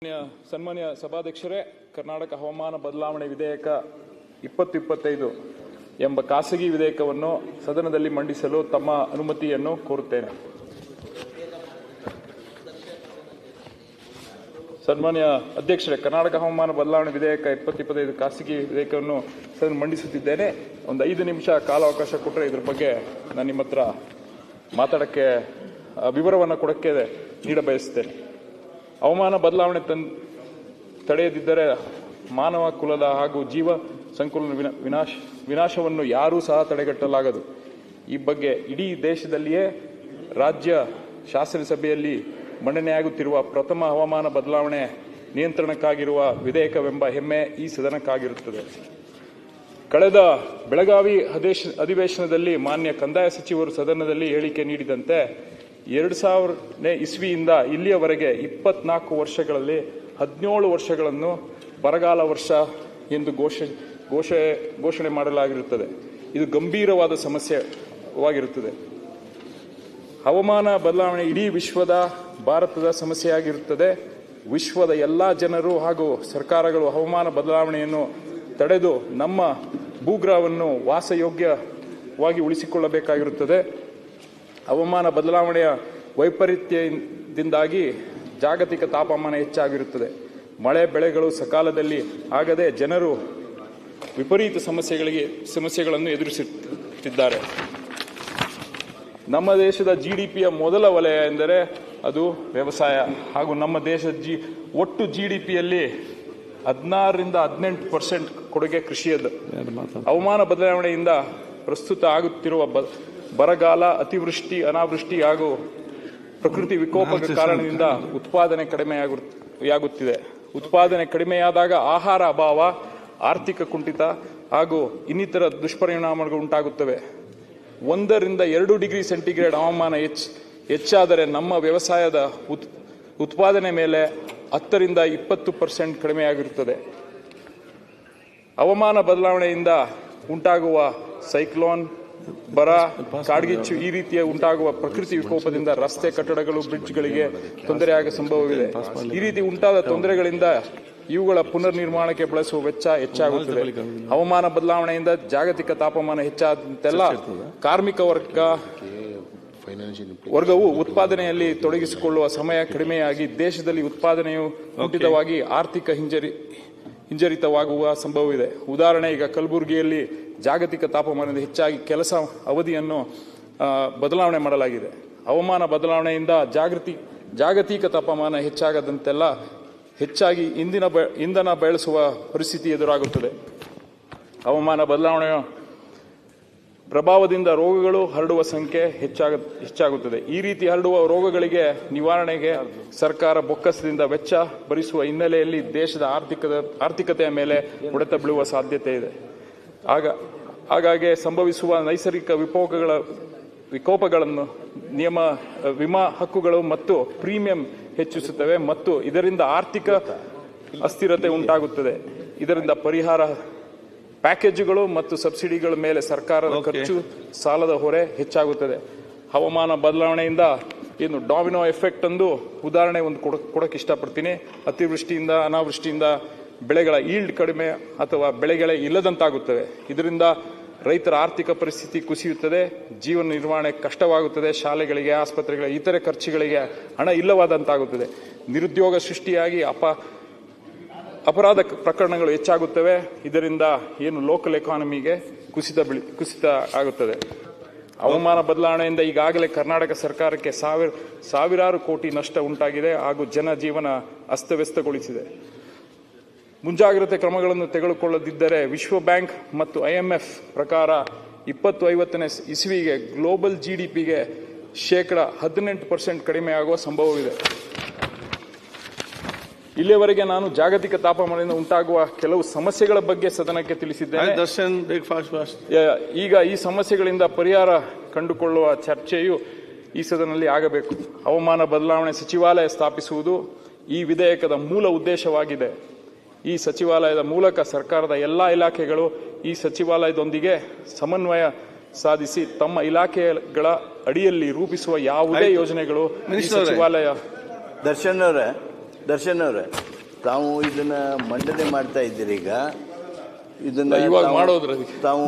ಸನ್ಮಾನ್ಯ ಸಭಾಧ್ಯಕ್ಷರೇ, ಕರ್ನಾಟಕ ಹವಾಮಾನ ಬದಲಾವಣೆ ವಿಧೇಯಕ 2025 ಎಂಬ ಖಾಸಗಿ ವಿಧೇಯಕವನ್ನು ಸದನದಲ್ಲಿ ಮಂಡಿಸಲು ತಮ್ಮ ಅನುಮತಿಯನ್ನು ಕೋರುತ್ತೇನೆ. ಸನ್ಮಾನ್ಯ ಅಧ್ಯಕ್ಷರೇ, ಕರ್ನಾಟಕ ಹವಾಮಾನ ಬದಲಾವಣೆ ವಿಧೇಯಕ 2025 ಖಾಸಗಿ ವಿಧೇಯಕವನ್ನು ಸದನ ಮಂಡಿಸುತ್ತಿದ್ದೇನೆ. ಒಂದು 5 ನಿಮಿಷ ಕಾಲಾವಕಾಶ ಕೊಟ್ಟರೆ ಇದ್ರ ಬಗ್ಗೆ ನಾನು ನಿಮ್ಮ ಹತ್ರ ಮಾತಾಡೋಕ್ಕೆ ವಿವರವನ್ನು ಕೊಡೋಕ್ಕೆ ನೀಡ ಬಯಸುತ್ತೇನೆ. ಹವಾಮಾನ ಬದಲಾವಣೆ ತಡೆಯದಿದ್ದರೆ ಮಾನವ ಕುಲದ ಹಾಗೂ ಜೀವ ಸಂಕುಲನ ವಿನಾಶವನ್ನು ಯಾರೂ ಸಹ ತಡೆಗಟ್ಟಲಾಗದು. ಈ ಬಗ್ಗೆ ಇಡೀ ದೇಶದಲ್ಲಿಯೇ ರಾಜ್ಯ ಶಾಸನಸಭೆಯಲ್ಲಿ ಮಂಡನೆಯಾಗುತ್ತಿರುವ ಪ್ರಥಮ ಹವಾಮಾನ ಬದಲಾವಣೆ ನಿಯಂತ್ರಣಕ್ಕಾಗಿರುವ ವಿಧೇಯಕವೆಂಬ ಹೆಮ್ಮೆ ಈ ಸದನಕ್ಕಾಗಿರುತ್ತದೆ. ಕಳೆದ ಬೆಳಗಾವಿ ಅಧಿವೇಶನದಲ್ಲಿ ಮಾನ್ಯ ಕಂದಾಯ ಸಚಿವರು ಸದನದಲ್ಲಿ ಹೇಳಿಕೆ ನೀಡಿದಂತೆ 2000ನೇ ಇಸ್ವಿಯಿಂದ ಇಲ್ಲಿಯವರೆಗೆ 24 ವರ್ಷಗಳಲ್ಲಿ 17 ವರ್ಷಗಳನ್ನು ಬರಗಾಲ ವರ್ಷ ಎಂದು ಘೋಷಣೆ ಮಾಡಲಾಗಿರುತ್ತದೆ. ಇದು ಗಂಭೀರವಾದ ಸಮಸ್ಯೆವಾಗಿರುತ್ತದೆ. ಹವಾಮಾನ ಬದಲಾವಣೆ ಇಡೀ ವಿಶ್ವದ ಭಾರತದ ಸಮಸ್ಯೆಯಾಗಿರುತ್ತದೆ. ವಿಶ್ವದ ಎಲ್ಲ ಜನರು ಹಾಗೂ ಸರ್ಕಾರಗಳು ಹವಾಮಾನ ಬದಲಾವಣೆಯನ್ನು ತಡೆದು ನಮ್ಮ ಭೂಗ್ರಹವನ್ನು ವಾಸಯೋಗ್ಯವಾಗಿ ಉಳಿಸಿಕೊಳ್ಳಬೇಕಾಗಿರುತ್ತದೆ. ಹವಾಮಾನ ಬದಲಾವಣೆಯ ವೈಪರೀತ್ಯದಿಂದಾಗಿ ಜಾಗತಿಕ ತಾಪಮಾನ ಹೆಚ್ಚಾಗಿರುತ್ತದೆ. ಮಳೆ ಬೆಳೆಗಳು ಸಕಾಲದಲ್ಲಿ ಆಗದೆ ಜನರು ವಿಪರೀತ ಸಮಸ್ಯೆಗಳನ್ನು ಎದುರಿಸುತ್ತಿದ್ದಾರೆ. ನಮ್ಮ ದೇಶದ GDPಯ ಮೊದಲ ವಲಯ ಎಂದರೆ ಅದು ವ್ಯವಸಾಯ ಹಾಗೂ ನಮ್ಮ ದೇಶದ ಒಟ್ಟು GDPಯಲ್ಲಿ 16ರಿಂದ 18% ಕೊಡುಗೆ ಕೃಷಿಯದ್ದು. ಹವಾಮಾನ ಬದಲಾವಣೆಯಿಂದ ಪ್ರಸ್ತುತ ಆಗುತ್ತಿರುವ ಬರಗಾಲ, ಅತಿವೃಷ್ಟಿ, ಅನಾವೃಷ್ಟಿ ಹಾಗೂ ಪ್ರಕೃತಿ ವಿಕೋಪದ ಕಾರಣದಿಂದ ಉತ್ಪಾದನೆ ಕಡಿಮೆಯಾಗುತ್ತಿದೆ. ಉತ್ಪಾದನೆ ಕಡಿಮೆಯಾದಾಗ ಆಹಾರ ಅಭಾವ, ಆರ್ಥಿಕ ಕುಂಠಿತ ಹಾಗೂ ಇನ್ನಿತರ ದುಷ್ಪರಿಣಾಮಗಳು ಉಂಟಾಗುತ್ತವೆ. 1 ರಿಂದ 2 ಡಿಗ್ರಿ ಸೆಂಟಿಗ್ರೇಡ್ ಹವಾಮಾನ ಹೆಚ್ಚಾದರೆ ನಮ್ಮ ವ್ಯವಸಾಯದ ಉತ್ಪಾದನೆ ಮೇಲೆ 10 ರಿಂದ 20% ಕಡಿಮೆಯಾಗಿರುತ್ತದೆ. ಹವಾಮಾನ ಬದಲಾವಣೆಯಿಂದ ಉಂಟಾಗುವ ಸೈಕ್ಲೋನ್, ಬರ, ಕಾಡ್ಗಿಚ್ಚು ಈ ರೀತಿಯ ಉಂಟಾಗುವ ಪ್ರಕೃತಿ ವಿಕೋಪದಿಂದ ರಸ್ತೆ, ಕಟ್ಟಡಗಳು, ಬ್ರಿಡ್ಜ್ಗಳಿಗೆ ತೊಂದರೆಯಾಗುವ ಸಂಭವವಿದೆ. ಈ ರೀತಿ ಉಂಟಾದ ತೊಂದರೆಗಳಿಂದ ಇವುಗಳ ಪುನರ್ ನಿರ್ಮಾಣಕ್ಕೆ ಬಳಸುವ ವೆಚ್ಚ ಹೆಚ್ಚಾಗುತ್ತದೆ. ಹವಾಮಾನ ಬದಲಾವಣೆಯಿಂದ ಜಾಗತಿಕ ತಾಪಮಾನ ಹೆಚ್ಚಾದಂತೆಲ್ಲ ಕಾರ್ಮಿಕ ವರ್ಗವು ಉತ್ಪಾದನೆಯಲ್ಲಿ ತೊಡಗಿಸಿಕೊಳ್ಳುವ ಸಮಯ ಕಡಿಮೆಯಾಗಿ ದೇಶದಲ್ಲಿ ಉತ್ಪಾದನೆಯು ಕುಂಠಿತವಾಗಿ ಆರ್ಥಿಕ ಹಿಂಜರಿತವಾಗುವ ಸಂಭವವಿದೆ. ಉದಾಹರಣೆ, ಈಗ ಕಲಬುರಗಿಯಲ್ಲಿ ಜಾಗತಿಕ ತಾಪಮಾನದ ಹೆಚ್ಚಾಗಿ ಕೆಲಸ ಅವಧಿಯನ್ನು ಬದಲಾವಣೆ ಮಾಡಲಾಗಿದೆ. ಹವಾಮಾನ ಬದಲಾವಣೆಯಿಂದ ಜಾಗತಿಕ ತಾಪಮಾನ ಹೆಚ್ಚಾಗದಂತೆಲ್ಲ ಹೆಚ್ಚಾಗಿ ಇಂಧನ ಬಳಸುವ ಪರಿಸ್ಥಿತಿ ಎದುರಾಗುತ್ತದೆ. ಹವಾಮಾನ ಬದಲಾವಣೆಯ ಪ್ರಭಾವದಿಂದ ರೋಗಗಳು ಹರಡುವ ಸಂಖ್ಯೆ ಹೆಚ್ಚಾಗುತ್ತದೆ. ಈ ರೀತಿ ಹರಡುವ ರೋಗಗಳಿಗೆ ನಿವಾರಣೆಗೆ ಸರ್ಕಾರ ಬೊಕ್ಕಸದಿಂದ ವೆಚ್ಚ ಭರಿಸುವ ಹಿನ್ನೆಲೆಯಲ್ಲಿ ದೇಶದ ಆರ್ಥಿಕತೆಯ ಮೇಲೆ ಹೊಡೆತ ಬೀಳುವ ಸಾಧ್ಯತೆ ಇದೆ. ಹಾಗಾಗಿ ಸಂಭವಿಸುವ ನೈಸರ್ಗಿಕ ವಿಕೋಪಗಳನ್ನು ವಿಮಾ ಹಕ್ಕುಗಳು ಮತ್ತು ಪ್ರೀಮಿಯಂ ಹೆಚ್ಚಿಸುತ್ತವೆ ಮತ್ತು ಇದರಿಂದ ಆರ್ಥಿಕ ಅಸ್ಥಿರತೆ ಉಂಟಾಗುತ್ತದೆ. ಇದರಿಂದ ಪರಿಹಾರ ಪ್ಯಾಕೇಜುಗಳು ಮತ್ತು ಸಬ್ಸಿಡಿಗಳ ಮೇಲೆ ಸರ್ಕಾರದ ಖರ್ಚು, ಸಾಲದ ಹೊರೆ ಹೆಚ್ಚಾಗುತ್ತದೆ. ಹವಾಮಾನ ಬದಲಾವಣೆಯಿಂದ ಡಾಮಿನೋ ಎಫೆಕ್ಟ್ ಒಂದು ಉದಾಹರಣೆ ಕೊಡಕ್ಕೆ ಇಷ್ಟಪಡ್ತೀನಿ. ಅತಿವೃಷ್ಟಿಯಿಂದ, ಅನಾವೃಷ್ಟಿಯಿಂದ ಬೆಳೆಗಳ ಈಲ್ಡ್ ಕಡಿಮೆ ಅಥವಾ ಬೆಳೆಗಳೇ ಇಲ್ಲದಂತಾಗುತ್ತವೆ. ಇದರಿಂದ ರೈತರ ಆರ್ಥಿಕ ಪರಿಸ್ಥಿತಿ ಕುಸಿಯುತ್ತದೆ, ಜೀವನ ನಿರ್ವಹಣೆ ಕಷ್ಟವಾಗುತ್ತದೆ, ಶಾಲೆಗಳಿಗೆ, ಆಸ್ಪತ್ರೆಗಳಿಗೆ, ಇತರೆ ಖರ್ಚುಗಳಿಗೆ ಹಣ ಇಲ್ಲವಾದಂತಾಗುತ್ತದೆ, ನಿರುದ್ಯೋಗ ಸೃಷ್ಟಿಯಾಗಿ ಅಪರಾಧ ಪ್ರಕರಣಗಳು ಹೆಚ್ಚಾಗುತ್ತವೆ. ಇದರಿಂದ ಲೋಕಲ್ ಎಕಾನಮಿಗೆ ಕುಸಿತ ಆಗುತ್ತದೆ. ಹವಾಮಾನ ಬದಲಾವಣೆಯಿಂದ ಈಗಾಗಲೇ ಕರ್ನಾಟಕ ಸರ್ಕಾರಕ್ಕೆ ಸಾವಿರಾರು ಕೋಟಿ ನಷ್ಟ ಉಂಟಾಗಿದೆ ಹಾಗೂ ಜನಜೀವನ ಅಸ್ತವ್ಯಸ್ತಗೊಳಿಸಿದೆ. ಮುಂಜಾಗ್ರತೆ ಕ್ರಮಗಳನ್ನು ತೆಗೆದುಕೊಳ್ಳದಿದ್ದರೆ ವಿಶ್ವ ಬ್ಯಾಂಕ್ ಮತ್ತು IMF ಪ್ರಕಾರ 2050ನೇ ಇಸ್ವಿಗೆ ಗ್ಲೋಬಲ್ GDPಗೆ 18% ಕಡಿಮೆಯಾಗುವ ಸಂಭವವಿದೆ. ಇಲ್ಲಿಯವರೆಗೆ ನಾನು ಜಾಗತಿಕ ತಾಪಮಾನದಿಂದ ಉಂಟಾಗುವ ಕೆಲವು ಸಮಸ್ಯೆಗಳ ಬಗ್ಗೆ ಸದನಕ್ಕೆ ತಿಳಿಸಿದ್ದೇನೆ. ಈಗ ಈ ಸಮಸ್ಯೆಗಳಿಂದ ಪರಿಹಾರ ಕಂಡುಕೊಳ್ಳುವ ಚರ್ಚೆಯು ಈ ಸದನದಲ್ಲಿ ಆಗಬೇಕು. ಹವಾಮಾನ ಬದಲಾವಣೆ ಸಚಿವಾಲಯ ಸ್ಥಾಪಿಸುವುದು ಈ ವಿಧೇಯಕದ ಮೂಲ ಉದ್ದೇಶವಾಗಿದೆ. ಈ ಸಚಿವಾಲಯದ ಮೂಲಕ ಸರ್ಕಾರದ ಎಲ್ಲಾ ಇಲಾಖೆಗಳು ಈ ಸಚಿವಾಲಯದೊಂದಿಗೆ ಸಮನ್ವಯ ಸಾಧಿಸಿ ತಮ್ಮ ಇಲಾಖೆಗಳ ಅಡಿಯಲ್ಲಿ ರೂಪಿಸುವ ಯಾವುದೇ ಯೋಜನೆಗಳು ಈ ಸಚಿವಾಲಯ ದರ್ಶನ್ ಅವರೇ ತಾವು ಇದನ್ನ ಮಂಡನೆ ಮಾಡ್ತಾ ಇದ್ದೀರಿ ಈಗ ಇದನ್ನ ಇವಾಗ ಮಾಡೋದ್ರಲ್ಲಿ ತಾವು